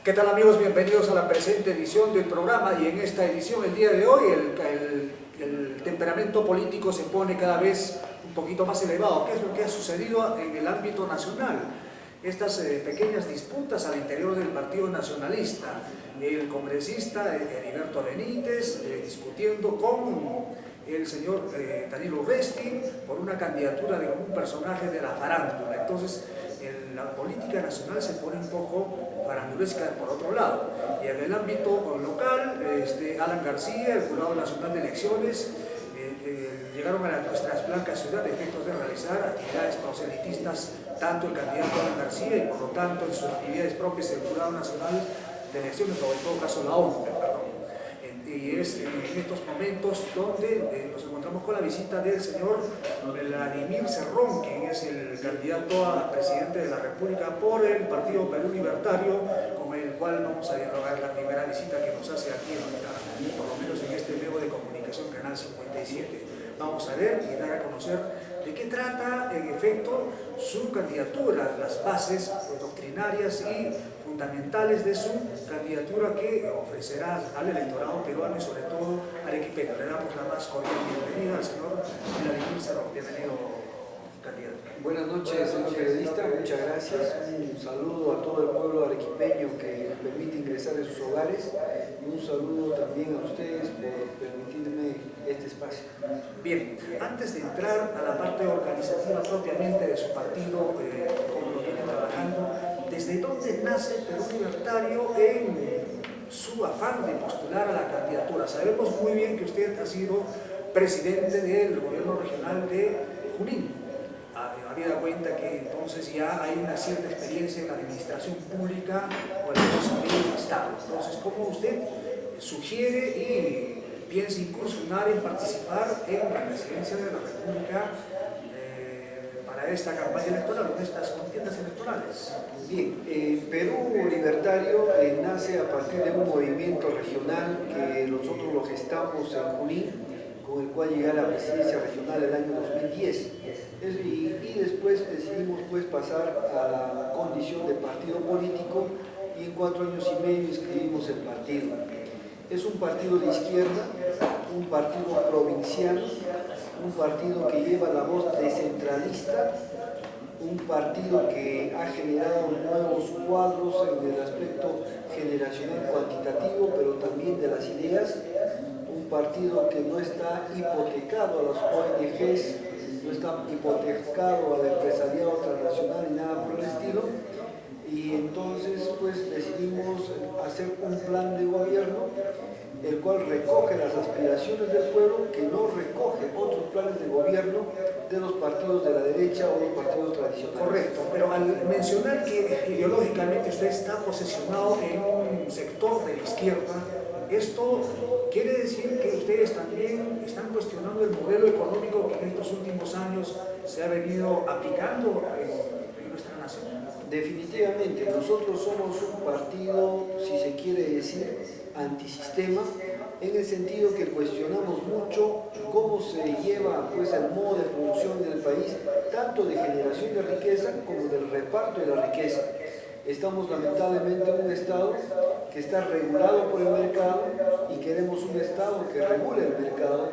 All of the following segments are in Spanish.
¿Qué tal, amigos? Bienvenidos a la presente edición del programa, y en esta edición, el día de hoy, el temperamento político se pone cada vez un poquito más elevado. ¿Qué es lo que ha sucedido en el ámbito nacional? Estas pequeñas disputas al interior del Partido Nacionalista, el congresista Heriberto Benítez discutiendo con el señor Danilo Urresti por una candidatura de un personaje de la farándula. Entonces, la política nacional se pone un poco farandulesca por otro lado. Y en el ámbito local, Alan García, el Jurado Nacional de Elecciones, llegaron a nuestras blancas ciudades a efectos de realizar actividades proselitistas, tanto el candidato Alan García y por lo tanto en sus actividades propias el Jurado Nacional de Elecciones, o en todo caso la ONU, y es en estos momentos donde nos encontramos con la visita del señor Vladimir Cerrón, quien es el candidato a presidente de la República por el Partido Perú Libertario, con el cual vamos a dialogar la primera visita que nos hace aquí, por lo menos en este medio de comunicación, Canal 57. Vamos a ver y dar a conocer de qué trata, en efecto, su candidatura, las bases doctrinarias y fundamentales de su candidatura que ofrecerá al electorado peruano y sobre todo arequipeño. Le damos la más cordial bienvenida al señor Vladimir Cerrón. Bienvenido, candidato. Buenas noches, señor periodista, muchas gracias. Un saludo a todo el pueblo arequipeño que me permite ingresar en sus hogares, y un saludo también a ustedes por permitirme este espacio. Bien, antes de entrar a la parte organizativa propiamente de su partido, como lo viene trabajando, ¿desde dónde nace Perú Libertario en su afán de postular a la candidatura? Sabemos muy bien que usted ha sido presidente del gobierno regional de Junín. Habida cuenta que entonces ya hay una cierta experiencia en la administración pública o en la responsabilidad del Estado. Entonces, ¿cómo usted sugiere y piensa incursionar en participar en la presidencia de la República para esta campaña electoral, en estas contiendas electorales? Bien, Perú Libertario nace a partir de un movimiento regional que nosotros lo gestamos en Junín, con el cual llegué a la presidencia regional el año 2010. Y después decidimos pasar a la condición de partido político, y en 4 años y medio inscribimos el partido. Es un partido de izquierda, un partido provincial, un partido que lleva la voz descentralista, un partido que ha generado nuevos cuadros en el aspecto generacional cuantitativo, pero también de las ideas, un partido que no está hipotecado a las ONGs, no está hipotecado al empresariado transnacional ni nada por el estilo, y entonces decidimos hacer un plan de gobierno el cual recoge las aspiraciones del pueblo, que no recoge otros planes de gobierno de los partidos de la derecha o los partidos tradicionales. Correcto, pero al mencionar que ideológicamente usted está posicionado en un sector de la izquierda, ¿esto quiere decir que ustedes también están cuestionando el modelo económico que en estos últimos años se ha venido aplicando en nuestra nación? Definitivamente, nosotros somos un partido, si se quiere decir, antisistema, en el sentido que cuestionamos mucho cómo se lleva el modo de producción del país, tanto de generación de riqueza como del reparto de la riqueza. Estamos lamentablemente en un Estado que está regulado por el mercado, y queremos un Estado que regule el mercado.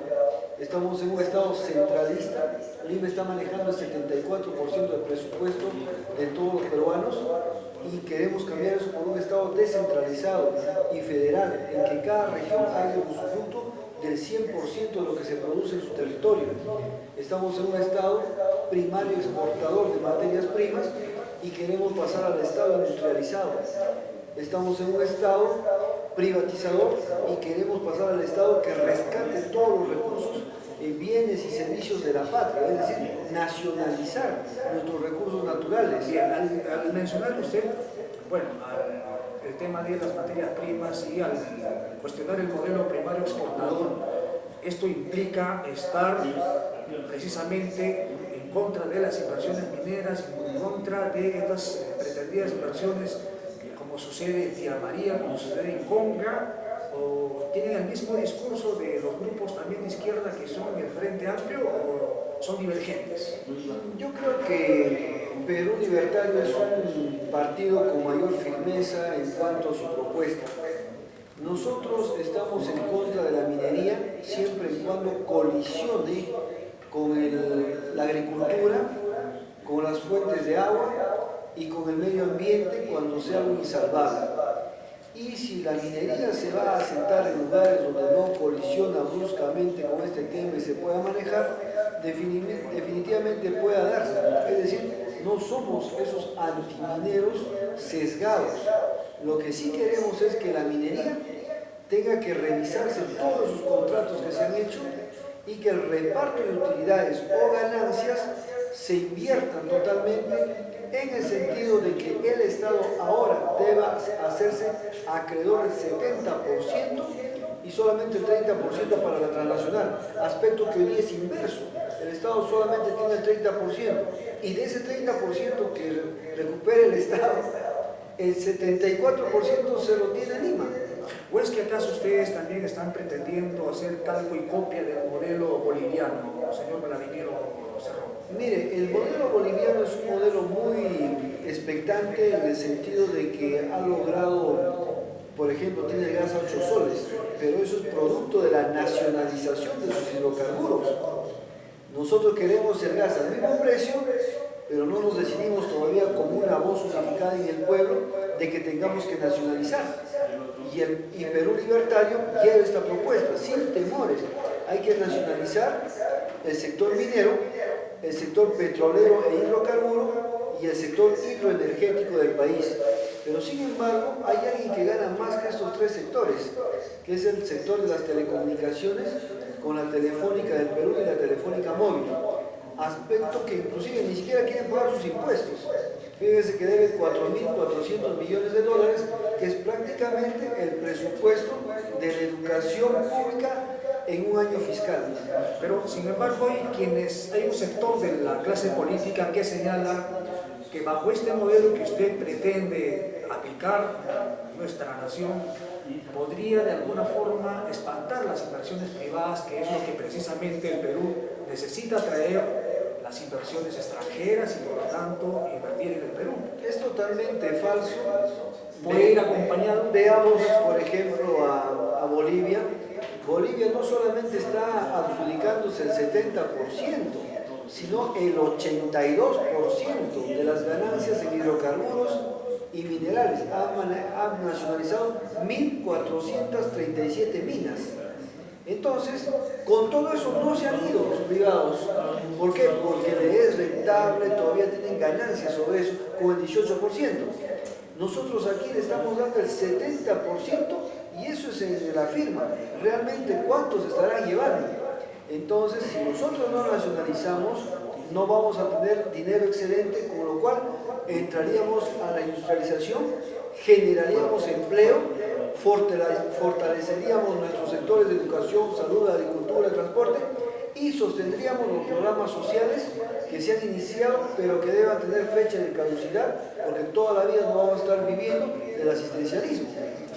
Estamos en un Estado centralista. Lima está manejando el 74% del presupuesto de todos los peruanos, y queremos cambiar eso por un Estado descentralizado y federal, en que cada región haga usufructo del 100% de lo que se produce en su territorio. Estamos en un Estado primario exportador de materias primas, y queremos pasar al Estado industrializado. Estamos en un Estado privatizador, y queremos pasar al Estado que rescate todos los recursos, bienes y servicios de la patria, es decir, nacionalizar nuestros recursos naturales. Bien, al mencionar usted, el tema de las materias primas y al cuestionar el modelo primario exportador, esto implica estar precisamente en contra de las inversiones mineras, en contra de estas pretendidas inversiones, como sucede en Tía María, como sucede en Conga, o tienen el mismo discurso de los grupos también de izquierda que son el Frente Amplio, o son divergentes. Yo creo que Perú Libertario es un partido con mayor firmeza en cuanto a su propuesta. Nosotros estamos en contra de la minería siempre y cuando colisione con la agricultura, con las fuentes de agua y con el medio ambiente cuando sea algo insalvable. Y si la minería se va a asentar en lugares donde no colisiona bruscamente con este tema y se pueda manejar, definitivamente pueda darse. Es decir, no somos esos antimineros sesgados. Lo que sí queremos es que la minería tenga que revisarse todos sus contratos que se han hecho y que el reparto de utilidades o ganancias se inviertan totalmente en el sentido de que el Estado ahora deba hacerse acreedor del 70% y solamente el 30% para la transnacional, aspecto que hoy día es inverso. El Estado solamente tiene el 30% y de ese 30% que recupere el Estado, el 74% se lo tiene Lima. ¿O es que acaso ustedes también están pretendiendo hacer calco y copia del modelo boliviano, señor Vladimiro Cerrón? Mire, el modelo boliviano es un modelo muy expectante en el sentido de que ha logrado, por ejemplo, tiene gas a 8 soles, pero eso es producto de la nacionalización de sus hidrocarburos. Nosotros queremos el gas al mismo precio, pero no nos decidimos todavía como una voz unificada en el pueblo de que tengamos que nacionalizar. Y Perú Libertario lleva esta propuesta, sin temores. Hay que nacionalizar el sector minero, el sector petrolero e hidrocarburo y el sector hidroenergético del país. Pero sin embargo, hay alguien que gana más que estos tres sectores, que es el sector de las telecomunicaciones, con la Telefónica del Perú y la Telefónica Móvil. Aspecto que inclusive ni siquiera quieren pagar sus impuestos. Fíjense que debe 4.400 millones de dólares, que es prácticamente el presupuesto de la educación pública en un año fiscal. Pero sin embargo hay un sector de la clase política que señala que bajo este modelo que usted pretende aplicar a nuestra nación, podría de alguna forma espantar las inversiones privadas, que es lo que precisamente el Perú necesita traer, las inversiones extranjeras y por lo tanto invertir en el Perú. Es totalmente falso. ¿Puede ir acompañado? Veamos, por ejemplo, a Bolivia. Bolivia no solamente está adjudicándose el 70%, sino el 82% de las ganancias en hidrocarburos y minerales. Han nacionalizado 1.437 minas. Entonces, con todo eso no se han ido los privados. ¿Por qué? Porque les es rentable, todavía tienen ganancias sobre eso, con el 18%. Nosotros aquí le estamos dando el 70% y eso es en la firma. Realmente, ¿cuántos estarán llevando? Entonces, si nosotros no nacionalizamos, no vamos a tener dinero excedente, con lo cual entraríamos a la industrialización, generaríamos empleo, fortaleceríamos nuestros sectores de educación, salud, agricultura, transporte y sostendríamos los programas sociales que se han iniciado pero que deban tener fecha de caducidad, porque toda la vida no vamos a estar viviendo del asistencialismo.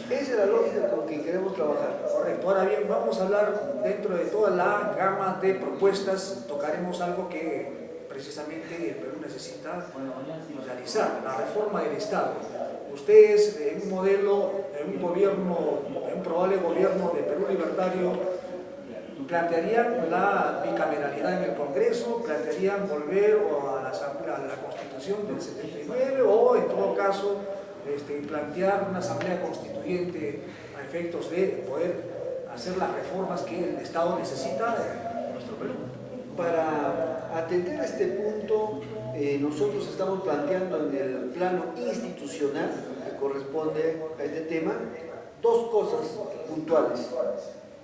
Esa es la lógica con que queremos trabajar. Correcto. Ahora bien, vamos a hablar dentro de toda la gama de propuestas, tocaremos algo que precisamente el Perú necesita realizar, la reforma del Estado. Ustedes en un modelo, en un gobierno, en un probable gobierno de Perú Libertario, plantearían la bicameralidad en el Congreso, plantearían volver a la Constitución del 79 o en todo caso plantear una asamblea constituyente a efectos de poder hacer las reformas que el Estado necesita en nuestro Perú. Para atender a este punto, nosotros estamos planteando en el plano institucional que corresponde a este tema dos cosas puntuales.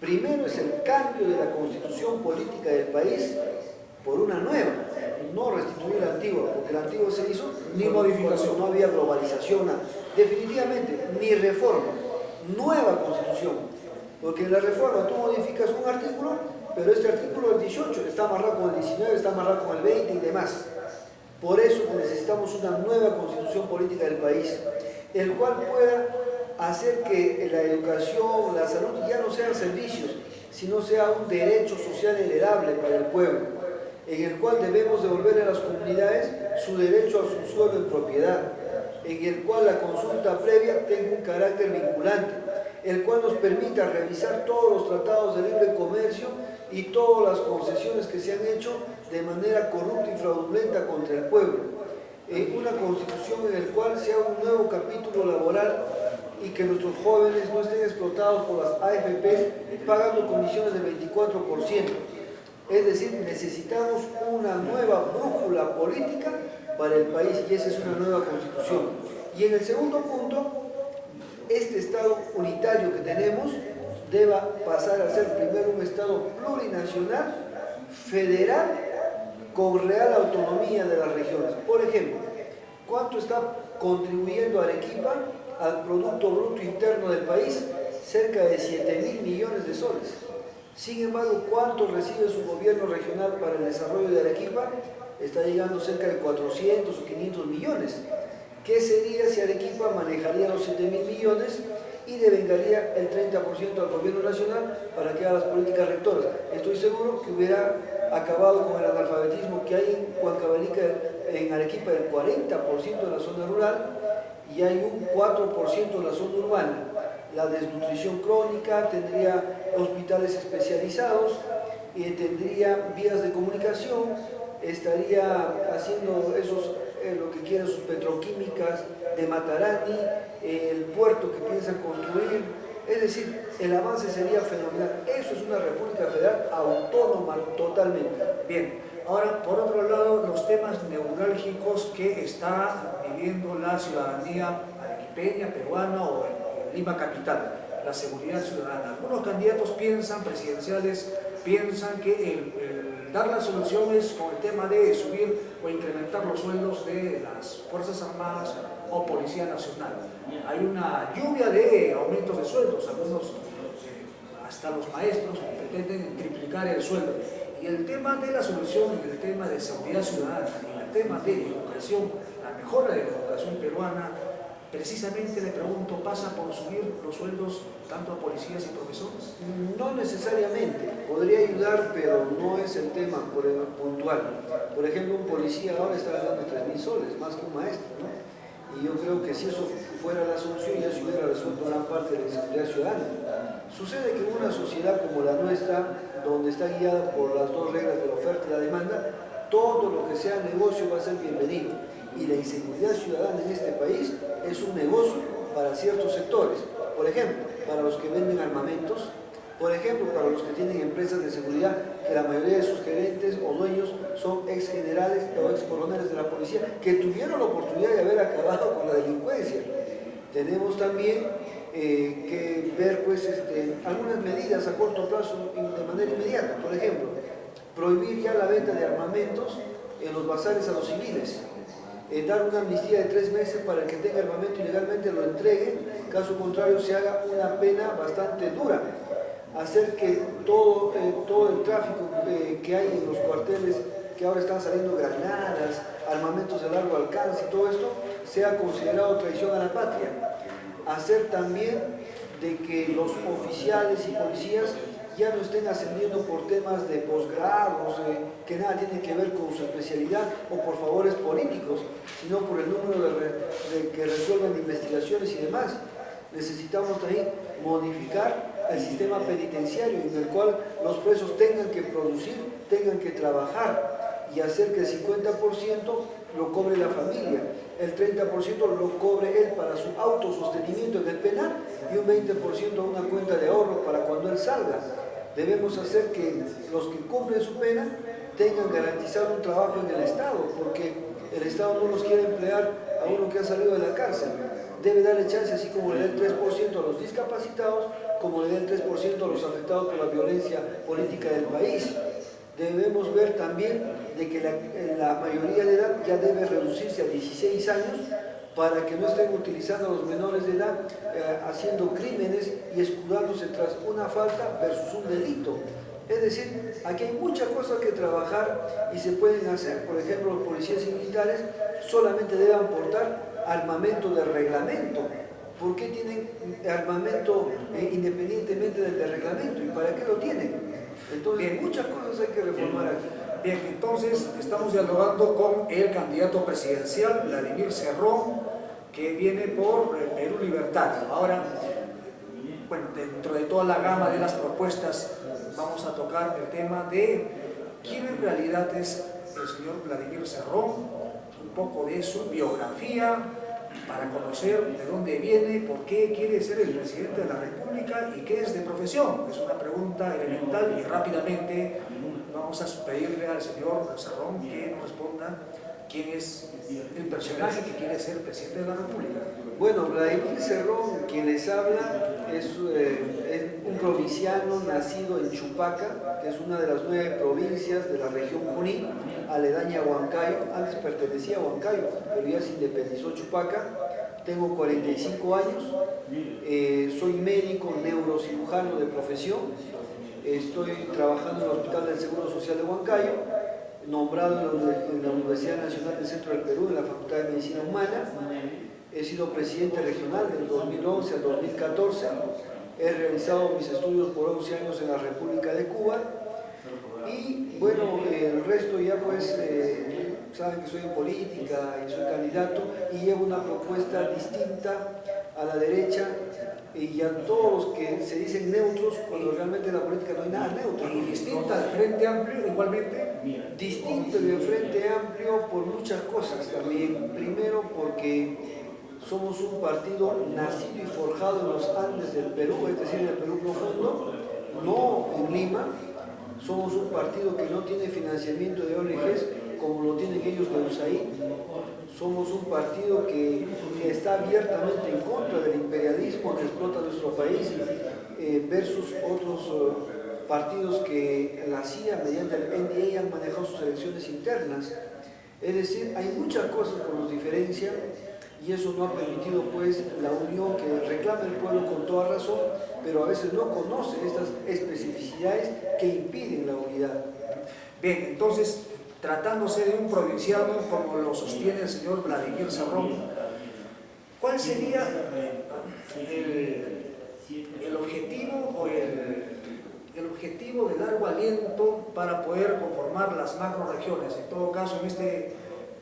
Primero es el cambio de la constitución política del país por una nueva, no restituir la antigua, porque la antigua se hizo ni modificación, no había globalización, nada. Definitivamente ni reforma, nueva constitución, porque en la reforma tú modificas un artículo, pero este artículo, el 18, está amarrado con el 19, está amarrado con el 20 y demás. Por eso necesitamos una nueva constitución política del país, el cual pueda hacer que la educación, la salud ya no sean servicios, sino sea un derecho social heredable para el pueblo, en el cual debemos devolver a las comunidades su derecho a su suelo en propiedad. en el cual la consulta previa tenga un carácter vinculante, el cual nos permita revisar todos los tratados de libre comercio y todas las concesiones que se han hecho de manera corrupta y fraudulenta contra el pueblo. Una constitución en la cual sea un nuevo capítulo laboral y que nuestros jóvenes no estén explotados por las AFPs pagando comisiones del 24%. Es decir, necesitamos una nueva brújula política para el país y esa es una nueva constitución. Y en el segundo punto, este Estado unitario que tenemos deba pasar a ser primero un Estado plurinacional, federal, con real autonomía de las regiones. Por ejemplo, ¿cuánto está contribuyendo Arequipa al Producto Bruto Interno del país? Cerca de 7.000 millones de soles. Sin embargo, ¿cuánto recibe su gobierno regional para el desarrollo de Arequipa? Está llegando cerca de 400 o 500 millones. ¿Qué sería si Arequipa manejaría los 7.000 millones y devengaría el 30% al gobierno nacional para que haga las políticas rectoras? Estoy seguro que hubiera acabado con el analfabetismo que hay en Huancavelica, en Arequipa, del 40% de la zona rural y hay un 4% de la zona urbana. La desnutrición crónica, tendría hospitales especializados, tendría vías de comunicación, estaría haciendo lo que quieren sus petroquímicas de Matarani, el puerto que piensan construir. Es decir, el avance sería fenomenal. Eso es una república federal autónoma totalmente. Bien, ahora por otro lado, los temas neurálgicos que está viviendo la ciudadanía arequipeña, peruana o en Lima capital, la seguridad ciudadana. Algunos candidatos presidenciales piensan que el dar las soluciones con el tema de subir o incrementar los sueldos de las Fuerzas Armadas o Policía Nacional. Hay una lluvia de aumentos de sueldos, algunos hasta los maestros pretenden triplicar el sueldo. Y el tema de la solución, el tema de seguridad ciudadana y el tema de educación, la mejora de la educación peruana, precisamente le pregunto, ¿pasa por subir los sueldos tanto a policías y profesores? No necesariamente, podría ayudar, pero no es el tema puntual. Por ejemplo, un policía ahora está ganando 3.000 soles, más que un maestro, ¿no? Y yo creo que si eso fuera la solución, ya se hubiera resuelto gran parte de la inseguridad ciudadana. Sucede que en una sociedad como la nuestra, donde está guiada por las dos reglas de la oferta y la demanda, todo lo que sea negocio va a ser bienvenido. Y la inseguridad ciudadana en este país es un negocio para ciertos sectores. Por ejemplo, para los que venden armamentos, por ejemplo, para los que tienen empresas de seguridad, que la mayoría de sus gerentes o dueños son ex generales o ex coroneles de la policía, que tuvieron la oportunidad de haber acabado con la delincuencia. Tenemos también que ver pues, algunas medidas a corto plazo de manera inmediata. Por ejemplo, prohibir ya la venta de armamentos en los bazares a los civiles. Dar una amnistía de 3 meses para el que tenga armamento ilegalmente lo entregue, caso contrario se haga una pena bastante dura. Hacer que todo el tráfico que hay en los cuarteles, que ahora están saliendo granadas, armamentos de largo alcance y todo esto, sea considerado traición a la patria. Hacer también de que los oficiales y policías ya no estén ascendiendo por temas de posgrados, que nada tienen que ver con su especialidad o por favores políticos, sino por el número de que resuelvan investigaciones y demás. Necesitamos también modificar el sistema penitenciario en el cual los presos tengan que producir, tengan que trabajar y hacer que el 50% lo cobre la familia, el 30% lo cobre él para su autosostenimiento en el penal y un 20% a una cuenta de ahorro para cuando él salga. Debemos hacer que los que cumplen su pena tengan garantizado un trabajo en el Estado, porque el Estado no los quiere emplear a uno que ha salido de la cárcel. Debe darle chance, así como le da el 3% a los discapacitados, como le da el 3% a los afectados por la violencia política del país. Debemos ver también de que la mayoría de edad ya debe reducirse a 16 años para que no estén utilizando a los menores de edad haciendo crímenes y escudándose tras una falta versus un delito. Es decir, aquí hay muchas cosas que trabajar y se pueden hacer. Por ejemplo, los policías y militares solamente deben portar armamento de reglamento. ¿Por qué tienen armamento independientemente del de reglamento? ¿Y para qué lo tienen? Entonces, bien, muchas cosas hay que reformar aquí. Bien, entonces estamos dialogando con el candidato presidencial, Vladimir Cerrón, que viene por Perú Libertario. Ahora, bueno, dentro de toda la gama de las propuestas vamos a tocar el tema de quién en realidad es el señor Vladimir Cerrón, un poco de su biografía, para conocer de dónde viene, por qué quiere ser el presidente de la República y qué es de profesión. Es una pregunta elemental y rápidamente vamos a pedirle al señor Cerrón que nos responda quién es el personaje que quiere ser presidente de la República. Bueno, Vladimir Cerrón, quien les habla, es un provinciano nacido en Chupaca, que es una de las 9 provincias de la región Junín, aledaña a Huancayo. Antes pertenecía a Huancayo, pero ya se independizó Chupaca. Tengo 45 años, soy médico neurocirujano de profesión, estoy trabajando en el Hospital del Seguro Social de Huancayo, nombrado en la Universidad Nacional del Centro del Perú, en la Facultad de Medicina Humana. He sido presidente regional del 2011 al 2014. He realizado mis estudios por 11 años en la República de Cuba. Y bueno, el resto ya pues saben que soy en política y soy candidato y llevo una propuesta distinta a la derecha y a todos los que se dicen neutros, cuando realmente en la política no hay nada neutro. Y distinta al Frente Amplio igualmente. Distinto del Frente Amplio por muchas cosas también. Primero porque somos un partido nacido y forjado en los Andes del Perú, es decir, en el Perú profundo, no en Lima. Somos un partido que no tiene financiamiento de ONGs como lo tienen ellos de USAID. Somos un partido que está abiertamente en contra del imperialismo que explota nuestro país versus otros partidos que la CIA mediante el NDA han manejado sus elecciones internas. Es decir, hay muchas cosas que nos diferencian y eso no ha permitido pues la unión que reclama el pueblo con toda razón, pero a veces no conoce estas especificidades que impiden la unidad. Bien, entonces, tratándose de un provinciano, como lo sostiene el señor Vladimir Cerrón, ¿cuál sería el objetivo o el objetivo de largo aliento para poder conformar las macroregiones? En todo caso,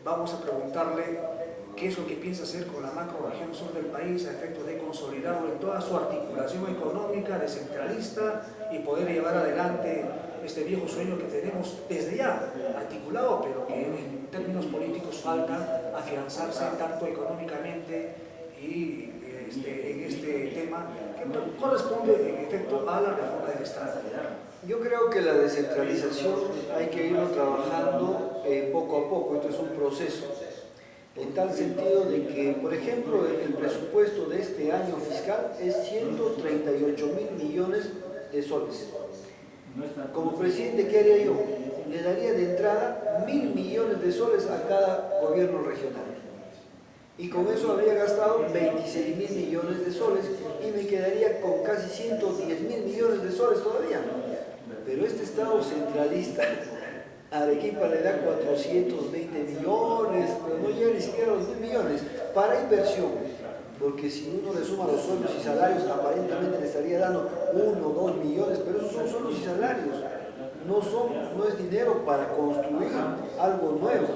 vamos a preguntarle qué es lo que piensa hacer con la macroregión sur del país a efectos de consolidarlo en toda su articulación económica, descentralista y poder llevar adelante este viejo sueño que tenemos desde ya articulado, pero que en términos políticos falta afianzarse tanto económicamente y en este tema que corresponde en efecto a la reforma del Estado. Yo creo que la descentralización hay que irlo trabajando poco a poco, esto es un proceso. En tal sentido de que, por ejemplo, el presupuesto de este año fiscal es 138.000 millones de soles. Como presidente, ¿qué haría yo? Le daría de entrada 1.000 millones de soles a cada gobierno regional. Y con eso habría gastado 26.000 millones de soles y me quedaría con casi 110.000 millones de soles todavía. Pero este Estado centralista a Arequipa le da 420 millones, pero no llega ni siquiera a los 1.000 millones para inversión, porque si uno le suma los sueldos y salarios, aparentemente le estaría dando 1 o 2 millones, pero esos son sueldos y salarios, no es dinero para construir algo nuevo.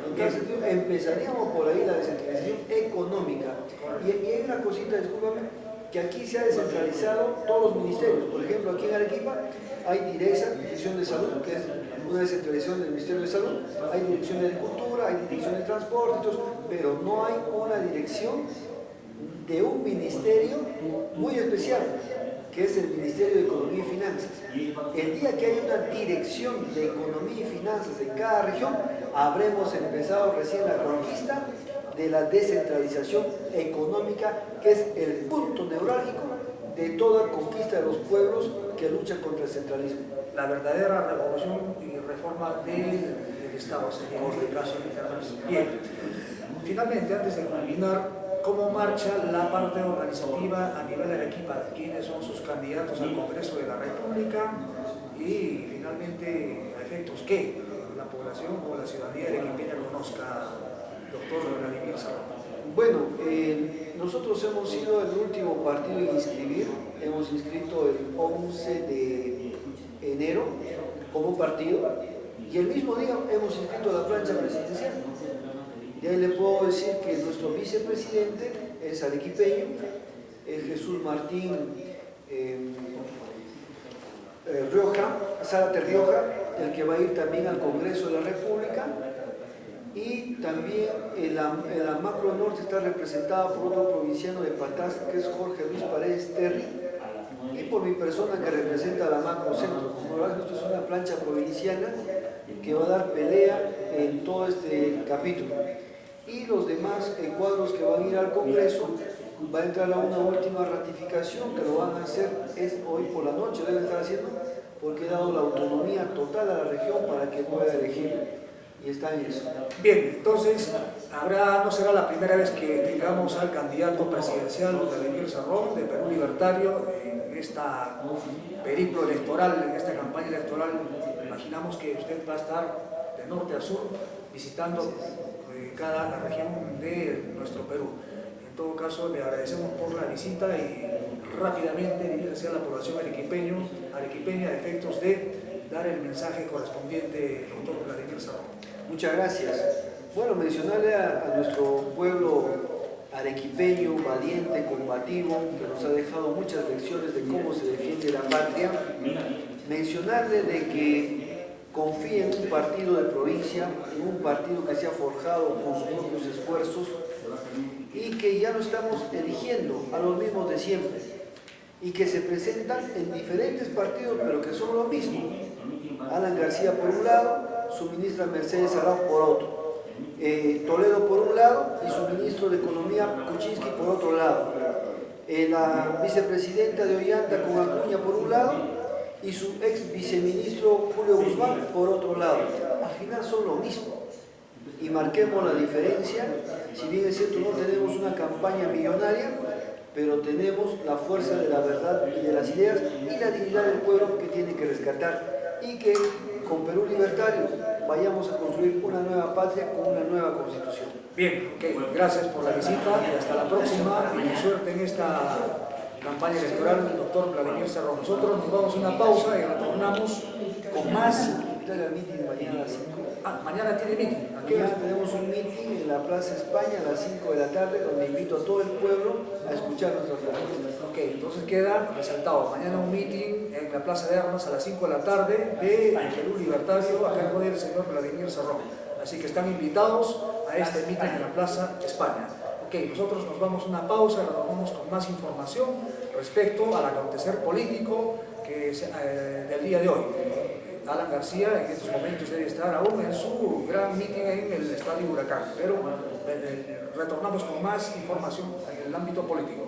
Entonces empezaríamos por ahí la descentralización económica. Y hay una cosita, discúlpame, que aquí se ha descentralizado todos los ministerios. Por ejemplo, aquí en Arequipa hay Dirección de Salud, que es una descentralización del Ministerio de Salud, hay Dirección de Agricultura, hay Dirección de Transporte, pero no hay una dirección de un ministerio muy especial, que es el Ministerio de Economía y Finanzas. El día que hay una dirección de Economía y Finanzas en cada región, habremos empezado recién la conquista de la descentralización económica, que es el punto neurálgico de toda conquista de los pueblos que luchan contra el centralismo. La verdadera revolución y reforma del Estado sería en este caso internacional. Bien, finalmente, antes de culminar, ¿cómo marcha la parte organizativa a nivel de Arequipa? ¿Quiénes son sus candidatos al Congreso de la República? Y finalmente, a efectos que la población o la ciudadanía arequipeña conozca, doctor Vladimir Cerrón. Bueno, nosotros hemos sido el último partido en inscribir, hemos inscrito el 11 de enero como partido y el mismo día hemos inscrito la plancha presidencial. De ahí le puedo decir que nuestro vicepresidente es arequipeño, es Jesús Martín Zárate Rioja, el que va a ir también al Congreso de la República. Y también en la macro norte está representada por otro provinciano de Patas, que es Jorge Luis Paredes Terry, y por mi persona que representa la macro centro. Como verás, esto es una plancha provinciana que va a dar pelea en todo este capítulo. Y los demás cuadros que van a ir al Congreso, va a entrar a una última ratificación que lo van a hacer hoy por la noche, deben estar haciendo, porque he dado la autonomía total a la región para que pueda elegir. Y está en eso. Bien, entonces, no será la primera vez que tengamos al candidato presidencial Vladimir Cerrón de Perú Libertario en esta periplo electoral, en esta campaña electoral. Imaginamos que usted va a estar de norte a sur visitando cada región de nuestro Perú. En todo caso, le agradecemos por la visita y rápidamente diríjase a la población arequipeña a efectos de dar el mensaje correspondiente, doctor Vladimir Cerrón. Muchas gracias. Bueno, mencionarle a nuestro pueblo arequipeño, valiente, combativo, que nos ha dejado muchas lecciones de cómo se defiende la patria, mencionarle de que confíe en un partido de provincia, en un partido que se ha forjado con sus propios esfuerzos y que ya no estamos eligiendo a los mismos de siempre y que se presentan en diferentes partidos pero que son lo mismo. Alan García por un lado, su ministra Mercedes Arau por otro, Toledo por un lado y su ministro de Economía Kuczynski por otro lado, la vicepresidenta de Ollanta con Acuña por un lado y su ex viceministro Julio Guzmán por otro lado. Al final son lo mismo y marquemos la diferencia. Si bien es cierto no tenemos una campaña millonaria, pero tenemos la fuerza de la verdad y de las ideas y la dignidad del pueblo que tiene que rescatar, y que con Perú Libertario vayamos a construir una nueva patria con una nueva constitución. Bien, gracias por la visita y hasta la próxima y suerte en esta campaña electoral del doctor Vladimir Cerrón. Nosotros nos vamos a una pausa y retornamos con más. Mañana a las 5. Mañana tiene meeting. Mañana tenemos un meeting en la Plaza España a las 5 de la tarde, donde invito a todo el pueblo a escuchar nuestras propuestas. Ok, entonces queda resaltado. Mañana un meeting en la Plaza de Armas a las 5 de la tarde de Perú Libertario a cargo del señor Vladimir Cerrón. Así que están invitados a este meeting en la Plaza España. Ok, nosotros nos vamos a una pausa y retornamos con más información respecto al acontecer político del día de hoy. Alan García en estos momentos debe estar aún en su gran meeting en el Estadio Huracán, pero retornamos con más información en el ámbito político.